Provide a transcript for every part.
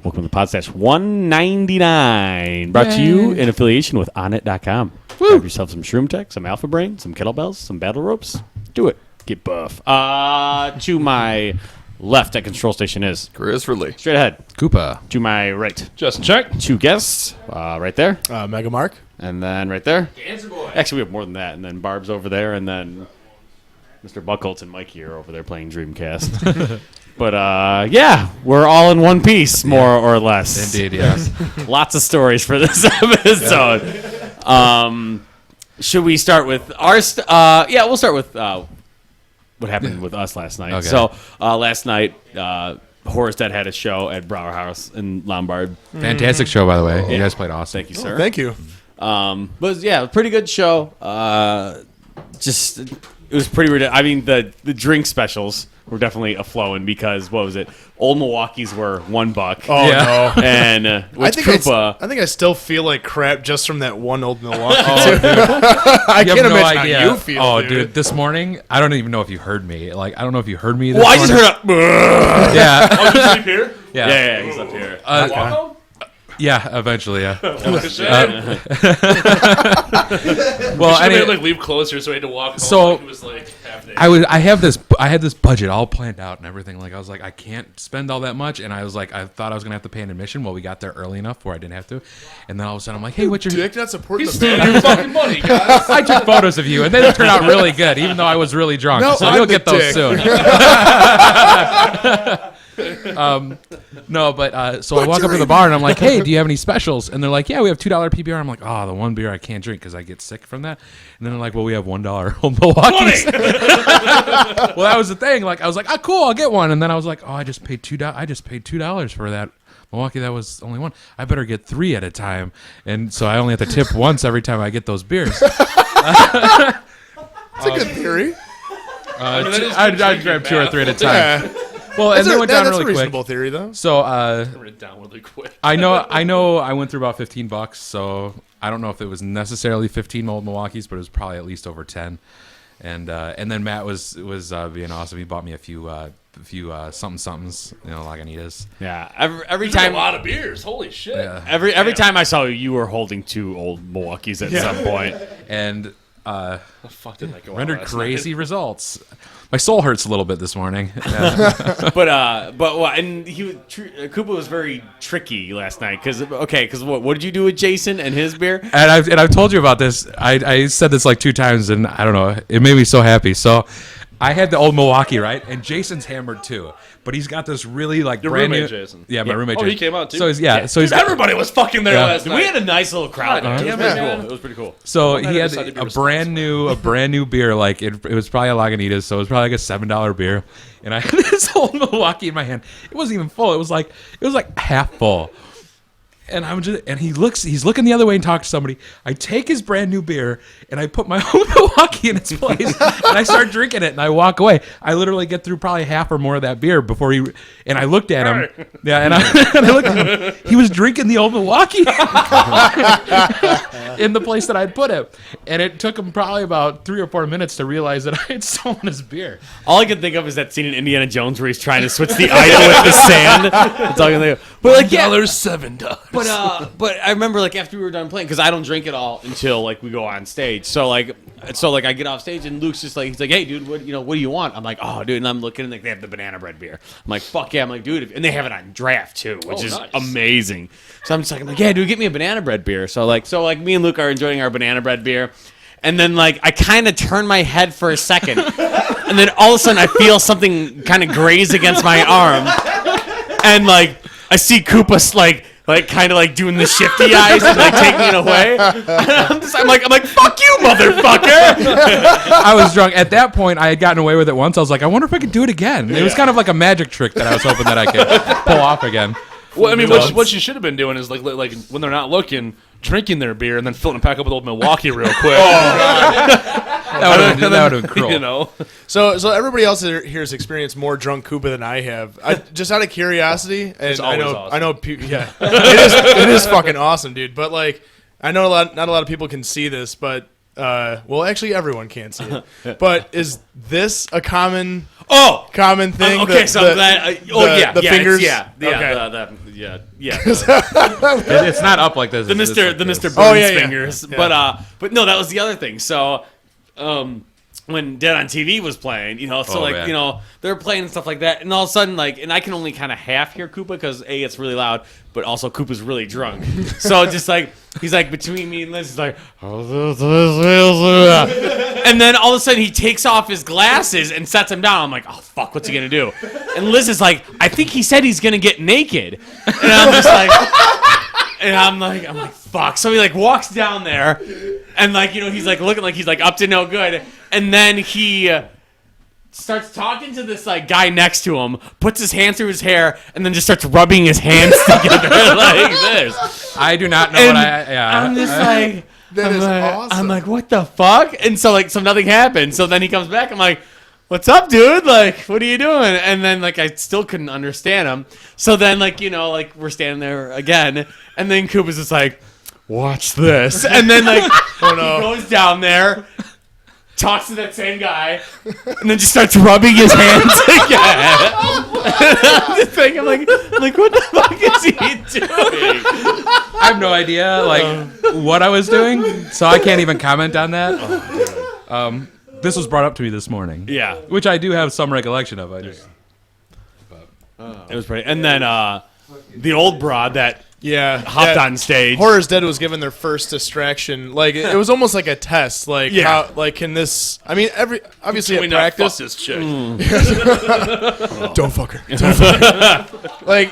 Welcome to Podstache 199, brought to you in affiliation with onit.com. Grab yourself some Shroom Tech, some Alpha Brain, some kettlebells, some battle ropes. Do it. Get buff. To my left at control station is Chris Ridley. Straight ahead. Koopa. To my right, Justin Check. two guests. Right there. Mega Mark. And then right there. Actually, we have more than that. And then Barb's over there. And then Mr. Buckholtz and Mikey are over there playing Dreamcast. But, yeah, we're all in one piece, more or less. Indeed, yes. Lots of stories for this episode. Should we start with our yeah, we'll start with what happened with us last night. Okay. So, last night, Horace Dead had a show at Brower House in Lombard. Fantastic show, by the way. You guys played awesome. Thank you, sir. Thank you. But yeah, pretty good show. It was pretty ridiculous. I mean, the drink specials were definitely a-flowing because, what was it? Old Milwaukee's were $1. Oh, Yeah. no. And with Koopa... I think I still feel like crap just from that one Old Milwaukee. I can't imagine how you feel, Oh, dude. This morning, I don't even know if you heard me. Like, I don't know if you heard me this Well, I morning. just heard a... Yeah. Oh, you sleep here? Yeah. Yeah, he's up here. Walk home? Yeah, eventually, yeah. Well, Well, I like leave closer, so I had to walk home. So, like it was like half day. I had this budget all planned out and everything. Like, I was like, I can't spend all that much, and I was like, I thought I was gonna have to pay an admission. Well, we got there early enough where I didn't have to, and then all of a sudden I'm like, hey, what's your? Dude, not supporting He's the stealing band. your fucking money, guys. I took photos of you, and they turned out really good, even though I was really drunk. No, so I'm you'll the get those dick. soon. No, but so I walk up to the bar and I'm like, hey, do you have any specials? And they're like, yeah, we have $2 PBR. I'm like, oh, the one beer I can't drink because I get sick from that. And then they're like, well, we have $1 Old Milwaukee's. Well, that was the thing. Like, I was like, oh, cool, I'll get one. And then I was like, oh, I just paid $2 for that Milwaukee. That was only one. I better get 3 at a time. And so I only have to tip once every time I get those beers. That's a good theory. I'd grab 2 or 3 at a time. Yeah. Well, and they went down That's really a reasonable quick. theory, though. So, Went it down really quick. I know I went through about $15, so I don't know if it was necessarily 15 Old Milwaukee's, but it was probably at least over 10. And then Matt was being awesome. He bought me a few somethings, Lagunitas. Yeah, every There's a time... lot of beers. Holy shit. Yeah. Every time I saw you, you were holding 2 Old Milwaukee's at some point. And The fuck didn't I go rendered out last crazy results. My soul hurts a little bit this morning. But and Koopa was very tricky last night because what did you do with Jason and his beer? And I've told you about this. I said this like 2 times, and I don't know. It made me so happy. So I had the Old Milwaukee, right? And Jason's hammered too, but he's got this really like Your brand roommate, new. Jason. Yeah, my roommate. Oh, Jason. he came out too? So he's Dude, everybody was fucking there Yeah. last night. We had a nice little crowd. God It was damn pretty it, man. cool. It was pretty cool. So One night he I had decided to be a brand new beer. Like it was probably a Lagunitas, so it was probably like a $7 beer. And I had this Old Milwaukee in my hand. It wasn't even full. It was like half full. And he's looking the other way and talking to somebody. I take his brand new beer and I put my Old Milwaukee in its place and I start drinking it and I walk away. I literally get through probably half or more of that beer before and I looked at him. Yeah, and I looked at him. He was drinking the Old Milwaukee in the place that I'd put it. And it took him probably about 3 or 4 minutes to realize that I had stolen his beer. All I can think of is that scene in Indiana Jones where he's trying to switch the idol with the sand. That's all I can think of. But like, yeah, $7. but I remember like after we were done playing because I don't drink it all until like we go on stage. So I get off stage and Luke's just like he's like, hey dude, what do you want? I'm like, oh dude, and I'm looking and like they have the banana bread beer. I'm like, fuck yeah. I'm like, dude, and they have it on draft too, which is nice. amazing. So I'm just like, yeah, dude, get me a banana bread beer. So me and Luke are enjoying our banana bread beer. And then, like, I kind of turn my head for a second. And then all of a sudden, I feel something kind of graze against my arm. And, like, I see Koopa, like kind of, like, doing the shifty eyes and, like, taking it away. And I'm like, fuck you, motherfucker! I was drunk. At that point, I had gotten away with it once. I was like, I wonder if I could do it again. It was kind of like a magic trick that I was hoping that I could pull off again. Well, I mean, what you should have been doing is like when they're not looking, drinking their beer and then filling it back up with Old Milwaukee real quick. That would have been cruel. You know. So everybody else here has experienced more drunk Koopa than I have. Just out of curiosity, and I always know, awesome. it is fucking awesome, dude. But like, I know not a lot of people can see this, but Well, actually, everyone can't see it. But is this a common thing? Okay, so I'm glad. The fingers. It's not up like this. The it's Mr. like the this. Mr. Burns yeah. fingers. Yeah. But no, that was the other thing. So, when Dead on TV was playing, they were playing and stuff like that, and all of a sudden, and I can only kind of half hear Koopa because it's really loud, but also Koopa's really drunk. So just he's between me and Liz, he's like, and then all of a sudden he takes off his glasses and sets them down. I'm like, oh fuck, what's he gonna do? And Liz is like, I think he said he's gonna get naked, and I'm just like. And I'm like, fuck. So he walks down there, and he's looking like he's up to no good, and then he starts talking to this guy next to him, puts his hand through his hair, and then just starts rubbing his hands together like this. I do not know And what I. Yeah, I'm just like, That is awesome. I'm like, what the fuck? And so nothing happened. So then he comes back. I'm like, what's up, dude? What are you doing? And then I still couldn't understand him. So then we're standing there again, and then Koopa's just like, watch this. And then he goes down there, talks to that same guy, and then just starts rubbing his hands again. I'm just thinking, I'm like, what the fuck is he doing? I have no idea what I was doing, so I can't even comment on that. This was brought up to me this morning. Yeah. Which I do have some recollection of. I just It was pretty. And then the old broad that hopped on stage. Horror's Dead was given their first distraction. It was almost like a test. How can this? I mean, obviously at practice. Fuck this chick. Don't fuck her. Don't fuck her.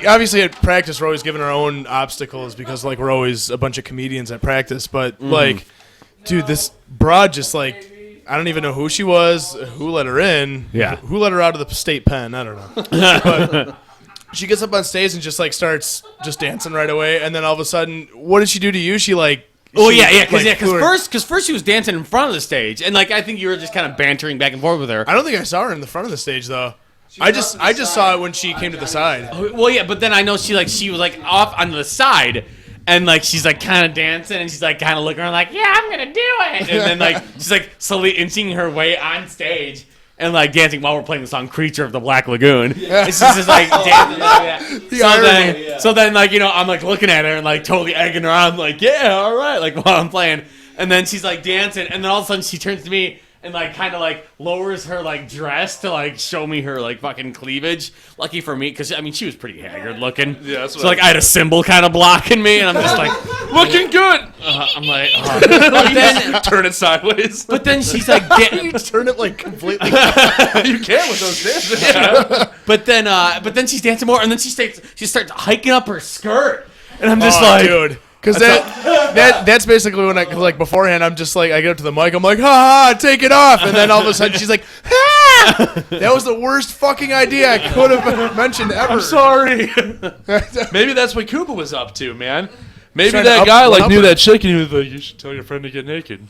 Obviously at practice, we're always given our own obstacles because we're always a bunch of comedians at practice. But dude, this broad just I don't even know who she was, who let her in, who let her out of the state pen. I don't know. But she gets up on stage and just starts just dancing right away, and then all of a sudden, what did she do to you? Because first she was dancing in front of the stage, and I think you were just kind of bantering back and forth with her. I don't think I saw her in the front of the stage though. I just saw it when she came to the side. Well, yeah, but then I know she was off on the side. And she's kind of dancing, and she's kind of looking around yeah, I'm gonna do it. And then she's slowly inching her way on stage and dancing while we're playing the song "Creature of the Black Lagoon." And she's just dancing like that. So then I'm looking at her and totally egging her on, yeah, all right, while I'm playing. And then she's dancing, and then all of a sudden she turns to me and kind of lowers her dress to show me her fucking cleavage. Lucky for me, because I mean she was pretty haggard looking. Yeah, that's so I had a symbol kind of blocking me, and I'm just looking good. I'm but then Turn it sideways. But then she's You just turn it completely. You can with those dances. Yeah. But then she's dancing more, and then she starts hiking up her skirt, and I'm just dude. Because that's basically when beforehand I'm just I get up to the mic, I'm like, ha ha, take it off, and then all of a sudden she's like, ah! That was the worst fucking idea I could have mentioned ever. I'm sorry. Maybe that's what Koopa was up to, man. Maybe Trying that to guy up knew her. that chick, and he was like, you should tell your friend to get naked.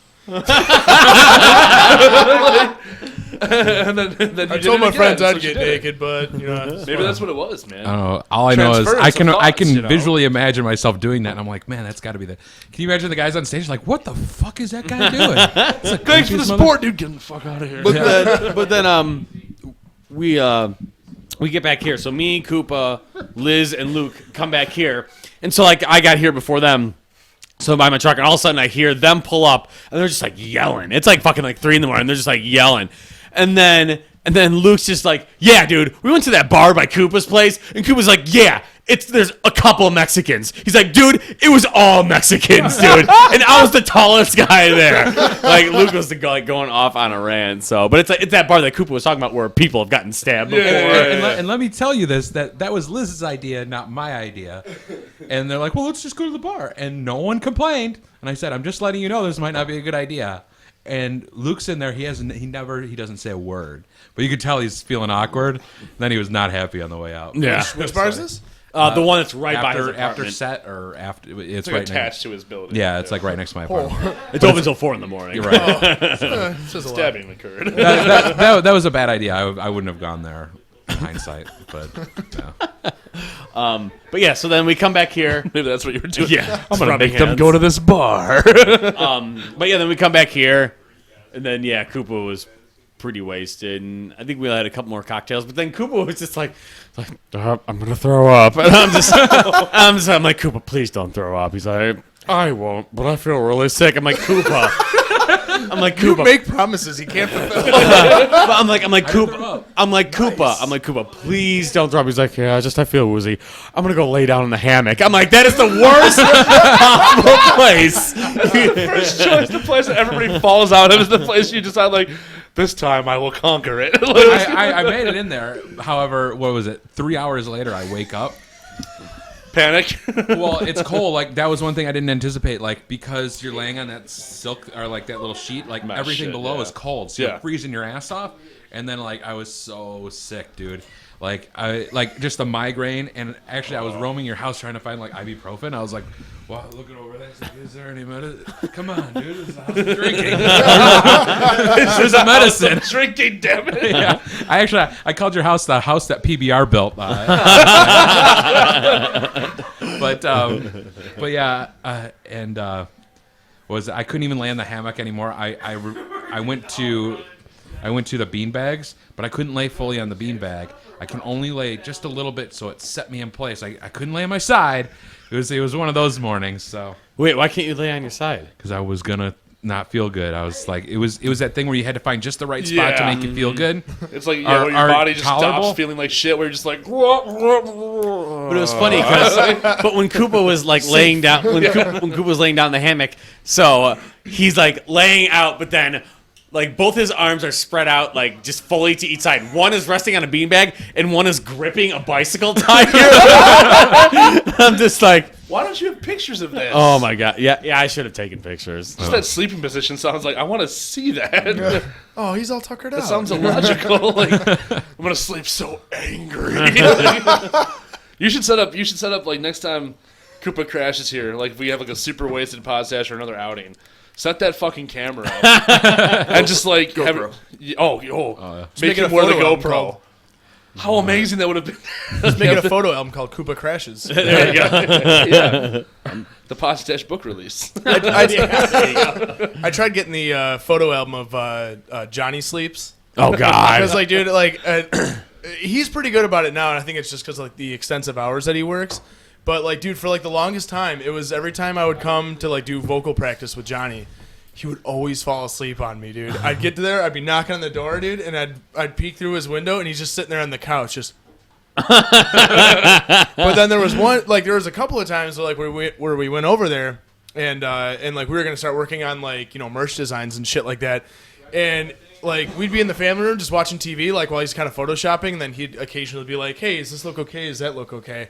And then I told my friends I'd get naked, but maybe that's what it was, man. I don't know. All I know is I can Transference of thoughts, visually imagine myself doing that, and I'm like, man, that's got to be the. Can you imagine the guys on stage what the fuck is that guy doing? Thanks for the support, dude. Get the fuck out of here. but then we get back here. So me, Koopa, Liz, and Luke come back here, and so I got here before them. So by my truck, and all of a sudden I hear them pull up, and they're just yelling. It's fucking 3 a.m, and they're just yelling. And then Luke's just yeah, dude, we went to that bar by Koopa's place, and Koopa's yeah, there's a couple of Mexicans. He's dude, it was all Mexicans, dude, and I was the tallest guy there. Luke was going off on a rant. So, but it's that bar that Koopa was talking about where people have gotten stabbed before. And let me tell you this, that was Liz's idea, not my idea. And they're well, let's just go to the bar, and no one complained. And I said, I'm just letting you know this might not be a good idea. And Luke's in there. He doesn't say a word, but you could tell he's feeling awkward. And then he was not happy on the way out. Yeah. Which bar is this? The one that's right by his apartment. After set or after it's It's right attached to his building. Yeah, it's right next to my apartment. It's open until 4 a.m. You're right. Stabbing occurred. that was a bad idea. I wouldn't have gone there in hindsight, but yeah. But yeah, so then we come back here. Maybe that's what you were doing. Yeah, I'm gonna rubbing make them hands. go to this bar. But yeah, then we come back here, and then Koopa was pretty wasted, and I think we had a couple more cocktails. But then Koopa was just like I'm gonna throw up, and I'm like, Koopa, please don't throw up. He's like, I won't, but I feel really sick. I'm like, Koopa. You make promises he can't fulfill. But I'm like Koopa. I'm like Koopa. Please don't throw up. He's like, yeah, I feel woozy. I'm gonna go lay down in the hammock. I'm like, that is the worst possible place. First choice, the place that everybody falls out of is the place you decide, like, this time I will conquer it. I made it in there. However, what was it? 3 hours later, I wake up. Panic. Well, it's cold. Like, that was one thing I didn't anticipate. Like, because you're laying on that silk or like that little sheet, like Mesh everything shit, below yeah. is cold. So Yeah. you're freezing your ass off. And then like I was so sick, dude. Like just a migraine. And actually, I was roaming your house trying to find like ibuprofen. I was like, wow, looking over there. Like, is there any medicine? Come on, dude. This is the house of drinking. There's a medicine. Drinking, damn it. Yeah. I called your house the house that PBR built. But yeah, I couldn't even lay in the hammock anymore. I went to the bean bags, but I couldn't lay fully on the bean bag. I can only lay just a little bit, so it set me in place. I couldn't lay on my side. It was one of those mornings. So Wait, why can't you lay on your side? because I was gonna not feel good. I was like, it was that thing where you had to find just the right spot to Yeah. make you feel good. It's like, Are- where your are body just tolerable? stops feeling like shit, where you're just like, But it was funny but when Koopa was like laying down, when Koopa was laying down in the hammock, so he's like laying out, but then like both his arms are spread out, like just fully to each side. One is resting on a beanbag, and one is gripping a bicycle tire. I'm just like, why don't you have pictures of this? oh my god, yeah, I should have taken pictures. Just that sleeping position sounds like, I want to see that. Oh, he's all tuckered out. That sounds illogical. Like, I'm gonna sleep so angry. You should set up like next time Koopa crashes here. Like, if we have like a super wasted Podstache or another outing. Set that fucking camera up and just like GoPro. make it a him wear the photo album GoPro. called- How amazing that would have been! Let's make it a photo album called Koopa Crashes. There you go. Yeah. The Podstache book release. I tried getting the photo album of Johnny Sleeps. Oh god, Because, like, dude, like, he's pretty good about it now, and I think it's just because, like, the extensive hours that he works. But, like, dude, for, like, the longest time, it was every time I would come to, like, do vocal practice with Johnny, he would always fall asleep on me, dude. I'd get there, I'd be knocking on the door, dude, and I'd peek through his window, and he's just sitting there on the couch, just... But then there was a couple of times, like, where we went over there, and like, we were going to start working on, like, you know, merch designs and shit like that. And... like, we'd be in the family room just watching TV, like, while he's kind of photoshopping, and then he'd occasionally be like, hey, does this look okay? Does that look okay?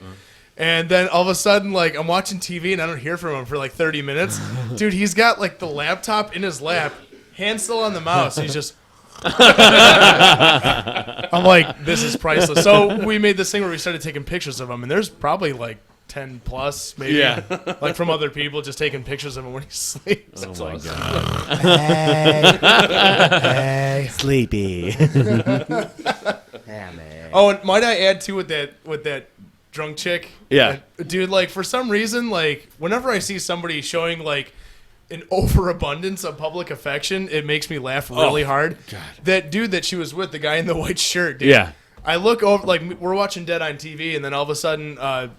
And then all of a sudden, like, I'm watching TV, and I don't hear from him for, like, 30 minutes. Dude, he's got, like, the laptop in his lap, hand still on the mouse, and he's just... I'm like, this is priceless. So we made this thing where we started taking pictures of him, and there's probably, like, 10 plus, maybe. Yeah. Like, from other people, just taking pictures of him when he sleeps. oh my god, Hey. sleepy. Oh, and might I add too with that drunk chick? Yeah. Dude, like, for some reason, like, whenever I see somebody showing like an overabundance of public affection, it makes me laugh really hard. God. That dude that she was with, the guy in the white shirt, dude. Yeah. I look over, like, we're watching Dead on TV, and then all of a sudden, I'm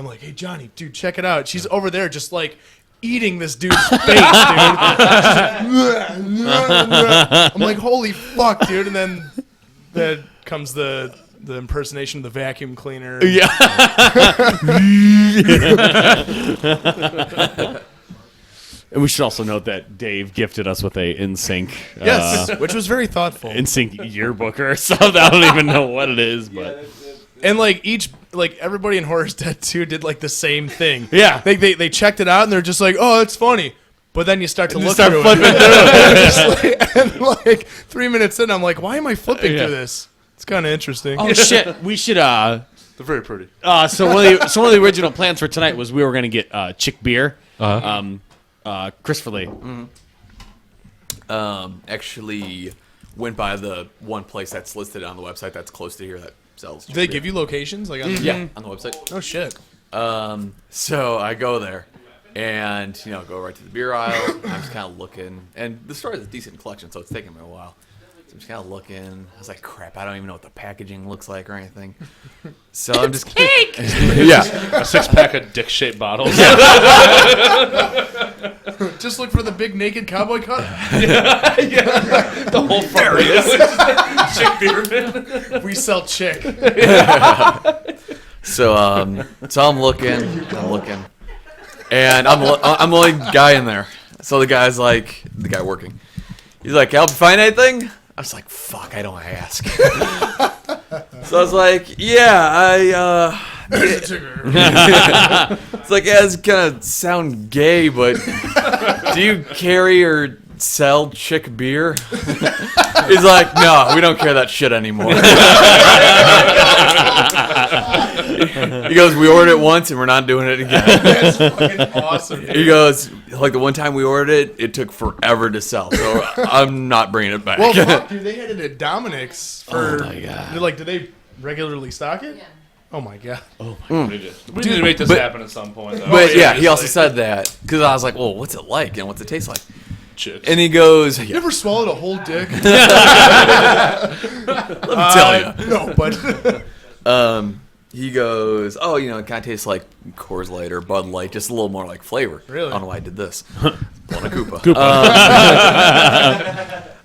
like, hey, Johnny, dude, check it out. She's over there just, like, eating this dude's face, dude. I'm like, holy fuck, dude. And then comes the impersonation of the vacuum cleaner. Yeah. And we should also note that Dave gifted us with a NSYNC. Yes, which was very thoughtful. NSYNC yearbook or something. I don't even know what it is, but And like everybody in Horror's Dead 2 did like the same thing. Yeah. They checked it out and they're just like, oh, it's funny. But then you start to look start through flipping it. And like 3 minutes in, I'm like, why am I flipping through this? It's kind of interesting. oh shit, we should They're very pretty. so one of the original plans for tonight was we were gonna get Chick Beer. Christopher Lee. Actually went by the one place that's listed on the website that's close to here that sells. Do they give you locations like on the Yeah, on the website. No shit. So I go there, and go right to the beer aisle. I'm just kind of looking, and the store has a decent collection, so it's taking me a while. So I'm just kind of looking. I was like, crap, I don't even know what the packaging looks like or anything. So I'm just cake. Yeah, A 6-pack of dick-shaped bottles. Just look for the big naked cowboy cut. The whole front. Chick Beerman. We sell chick. So I'm looking, and I'm the only guy in there. So the guy working. He's like, "Help you find anything?" I was like, "Fuck, I don't ask." So I was like, "Yeah, It's like, yeah, it's gonna sound gay, but do you carry or sell chick beer?" He's like, "No, we don't carry that shit anymore." He goes, "We ordered it once and we're not doing it again." That's fucking awesome. He goes, "Like the one time we ordered it, it took forever to sell, so I'm not bringing it back." Well, fuck, dude, they had it at Dominic's for. Oh my God. Like, do they regularly stock it? Yeah. Oh my god. We need to make this happen at some point, though. But yeah, he also said that because I was like, "Well, what's it like and what's it taste like?" Chicks. And he goes, You ever swallowed a whole dick? "Let me tell you." No, but He goes, "Oh, it kind of tastes like Coors Light or Bud Light, just a little more like flavor." Really? I don't know why I did this. Pulling a Koopa.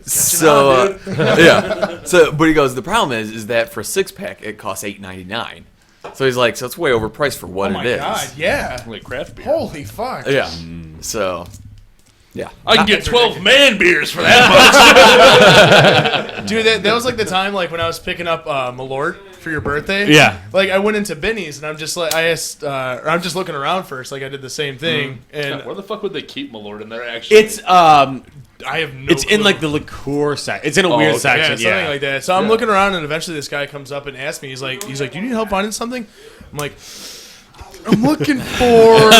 So yeah. So, but he goes, "The problem is that for a 6-pack it costs $8.99." So he's like, "So it's way overpriced for what oh my it is." god, yeah. Like craft beer. Holy fuck. Yeah. So, yeah. I can get 12 man beers for that much. Dude, that was like the time like when I was picking up Malort for your birthday. Yeah. Like I went into Benny's and I'm just like I asked or I'm just looking around first, like I did the same thing. And Where the fuck would they keep Malort in there, actually? It's I have no it's in clue. like the liqueur section. It's in a weird okay. section. Yeah, something like that. So I'm looking around, and eventually this guy comes up and asks me. He's like, "Do you need help finding something?" I'm like, "I'm looking for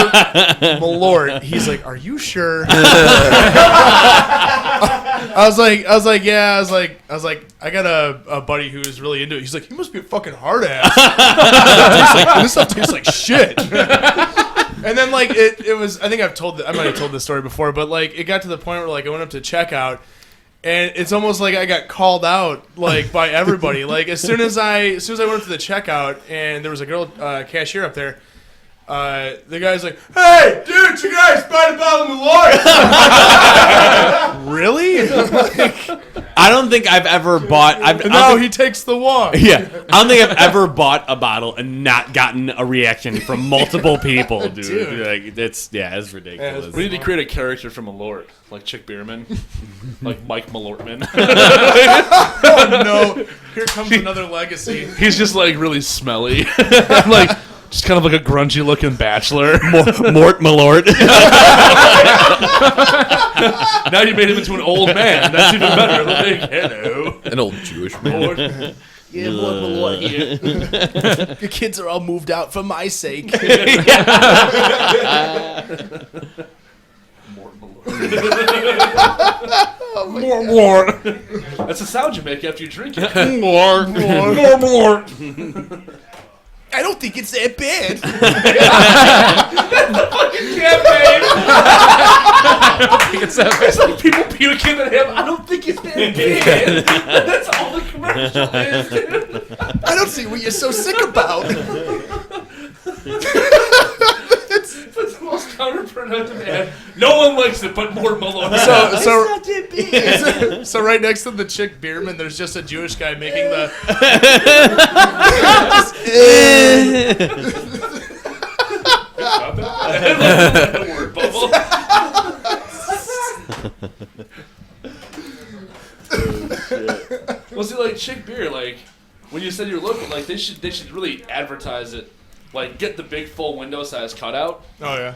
Malort." He's like, "Are you sure?" I was like, "Yeah." I was like, "I got a buddy who's really into it." He's like, "You must be a fucking hard ass." This stuff tastes like shit. And then like it was, I think I might have told this story before, but like it got to the point where like I went up to checkout, and it's almost like I got called out like by everybody. Like as soon as I went up to the checkout and there was a girl cashier up there, the guy's like, "Hey, dude, you guys buy a bottle of Malort?" Really? I don't think I've ever bought. No, he takes the walk. Yeah, I don't think I've ever bought a bottle and not gotten a reaction from multiple people, dude. Like it's ridiculous. We need to create a character from Malort, like Chick Beerman, like Mike Malortman. Oh no! Here comes another legacy. He's just like really smelly, like just kind of like a grungy looking bachelor. Mort Malort. Now you made him into an old man. That's even better. Like, hello. An old Jewish man. Yeah, Malort here. Your kids are all moved out for my sake. More. That's the sound you make after you drink it. More. I don't think it's that bad. It's like people puking at him. I don't think it's that bad. That's all the commercial is, dude. I don't see what you're so sick about. It's the most counterproductive ad. No one likes it, but more Malone. So right next to the Chick Beerman, there's just a Jewish guy making the. Word bubble. Well, see, like Chick Beer, like when you said you're local, like they should really advertise it, like get the big full window size cutout. Oh yeah.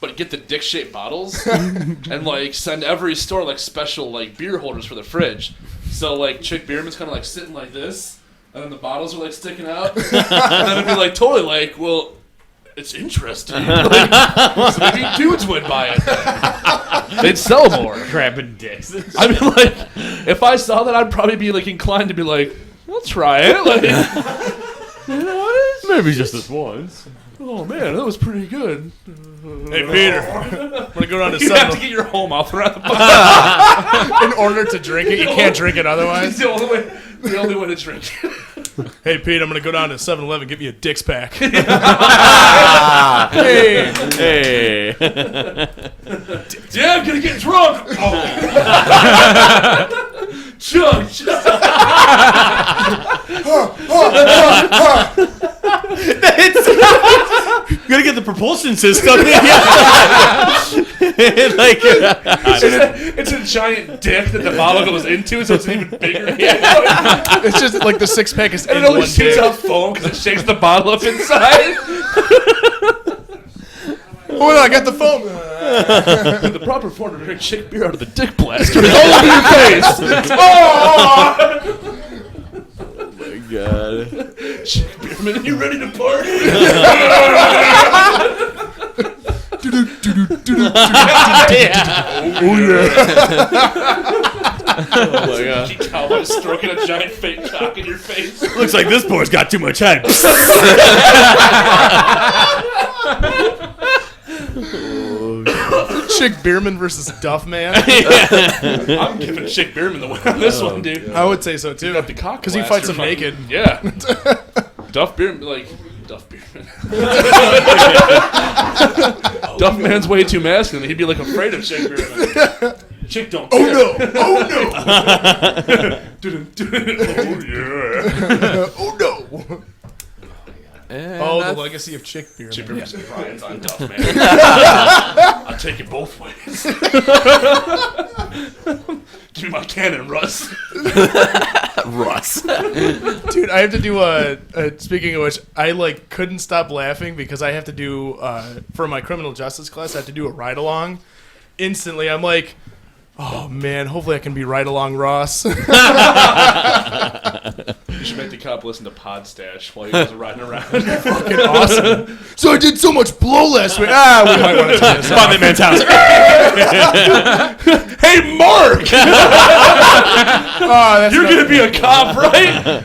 But get the dick-shaped bottles and like send every store like special like beer holders for the fridge. So like Chick Beerman's kind of like sitting like this, and then the bottles are like sticking out, and then it'd be like totally like, well, it's interesting. Like, so maybe dudes would buy it. They'd sell more. Grabbing dicks. I mean, like, if I saw that, I'd probably be like inclined to be like, I'll try it. Like, Maybe just this once. oh man, that was pretty good. Hey, Peter. I'm gonna go down to You have to 7 get your whole mouth around the bottle. in order to drink it. You can't drink it It's otherwise. the only way to drink it. Hey, Pete, I'm gonna go down to 7-Eleven, get me a Dick's pack. Hey, Hey. Yeah, I'm gonna get drunk. Oh. Chug. You gotta get the propulsion system. Like, It's a giant dick that the bottle goes into, so it's an even bigger. it's just like the 6-pack is And in it only one shoots dick. out foam because it shakes the bottle up inside. Oh, no, I got the foam. The proper form to drink Chick beer out of the dick blaster is all over your face. Oh! God. Chick Beerman, you ready to party? Oh my God. Cowboy stroking a giant fake cock in your face. Looks like this boy's got too much head. Chick Beerman versus Duff Man. I'm giving Chick Beerman the win on this one, dude. I would say so too. Got the cock Because he blaster fights him fucking- naked. Yeah. Duff Beerman, like, Duff Beerman. Duff Man's way too masculine. He'd be, like, afraid of Chick Beerman. Chick don't care. Oh no! Oh, yeah. Oh no! And Oh, the that's- legacy of Chick Beerman. Chick Beerman's Ryan's on Duff, man. I'll take it both ways. Give me my cannon, Russ. Russ. Dude, I have to do speaking of which, I like couldn't stop laughing because I have to do for my criminal justice class. I have to do a ride along. Instantly, I'm like, oh man, hopefully I can be ride along Ross. You should make the cop listen to Podstache while he goes riding around. Fucking awesome. So I did so much blow last week. We might want to turn this off. Find that man's house. Hey, Mark! Oh, that's You're not- gonna be a cop, right? I'm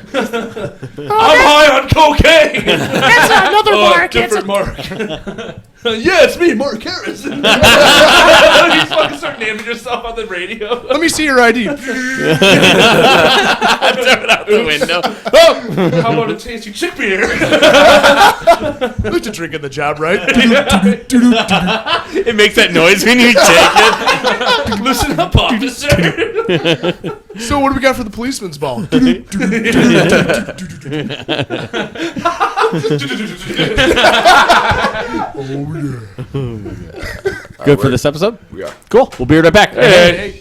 high on cocaine. That's another Mark. It's Different Mark. Yeah, it's me, Mark Harrison. You fucking start naming yourself on the radio. Let me see your ID. Throw it out the window. How about a tasty chick beer? I like to drink in the job, right? It makes that noise when you take it. Listen up, officer. So what do we got for the policeman's ball? Good for this episode? We are. Cool. We'll be right back. Hey.